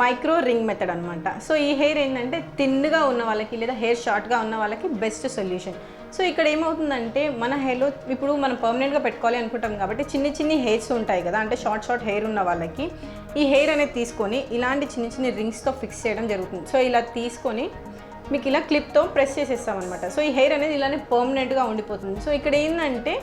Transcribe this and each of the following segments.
Micro ring method అనమాట. So ఈ hair ఏంటంటే థిన్గా ఉన్న వాళ్ళకి లేదా హెయిర్ షార్ట్గా ఉన్న వాళ్ళకి బెస్ట్ సొల్యూషన్. సో ఇక్కడ ఏమవుతుందంటే మన హెయిర్లో ఇప్పుడు మనం పర్మనెంట్గా పెట్టుకోవాలి అనుకుంటాం కాబట్టి చిన్ని హెయిర్స్ ఉంటాయి కదా, అంటే షార్ట్ హెయిర్ ఉన్న వాళ్ళకి ఈ హెయిర్ అనేది తీసుకొని ఇలాంటి చిన్ని రింగ్స్తో ఫిక్స్ చేయడం జరుగుతుంది. సో ఇలా తీసుకొని మీకు ఇలా క్లిప్తో ప్రెస్ చేసేస్తామన్నమాట. సో ఈ హెయిర్ అనేది ఇలానే పర్మనెంట్గా ఉండిపోతుంది. సో ఇక్కడ ఏంటంటే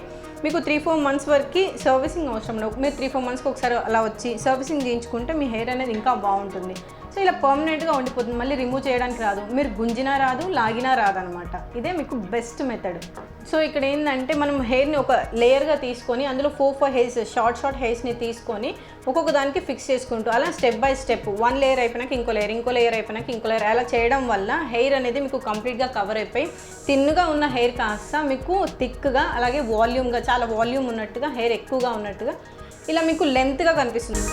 మీకు 3-4 మంత్స్ వరకు సర్వీసింగ్ అవసరం లేదు. మీరు 3-4 మంత్స్కి ఒకసారి అలా వచ్చి సర్వీసింగ్ చేయించుకుంటే మీ హెయిర్ అనేది ఇంకా బాగుంటుంది. సో ఇలా పర్మనెంట్గా ఉండిపోతుంది, మళ్ళీ రిమూవ్ చేయడానికి రాదు, మీరు గుంజినా రాదు, లాగినా రాదనమాట. ఇదే మీకు బెస్ట్ మెథడ్. సో ఇక్కడ ఏంటంటే మనం హెయిర్ని ఒక లేయర్గా తీసుకొని అందులో 4 హెయిర్స్ షార్ట్ హెయిర్స్ని తీసుకొని ఒక్కొక్క దానికి ఫిక్స్ చేసుకుంటూ అలా స్టెప్ బై స్టెప్ 1 లేయర్ అయిపోయినాక ఇంకో లేయర్ అయిపోయినాక ఇంకో లేయర్ అలా చేయడం వల్ల హెయిర్ అనేది మీకు కంప్లీట్గా కవర్ అయిపోయి థిన్గా ఉన్న హెయిర్ కాస్త మీకు థిక్గా అలాగే వాల్యూమ్గా చాలా వాల్యూమ్ ఉన్నట్టుగా హెయిర్ ఎక్కువగా ఉన్నట్టుగా ఇలా మీకు లెంత్గా కనిపిస్తుంది.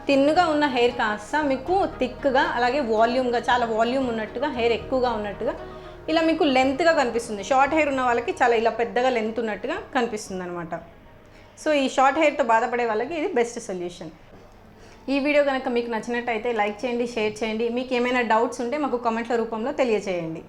థిన్గా ఉన్న హెయిర్ కాస్త మీకు థిక్గా అలాగే వాల్యూమ్గా చాలా వాల్యూమ్ ఉన్నట్టుగా హెయిర్ ఎక్కువగా ఉన్నట్టుగా ఇలా మీకు లెంత్గా కనిపిస్తుంది. షార్ట్ హెయిర్ ఉన్న వాళ్ళకి చాలా ఇలా పెద్దగా లెంత్ ఉన్నట్టుగా కనిపిస్తుంది అనమాట. సో ఈ షార్ట్ హెయిర్తో బాధపడే వాళ్ళకి ఇది బెస్ట్ సొల్యూషన్. ఈ వీడియో కనుక మీకు నచ్చినట్టయితే లైక్ చేయండి, షేర్ చేయండి. మీకు ఏమైనా డౌట్స్ ఉంటే మాకు కామెంట్ల రూపంలో తెలియజేయండి.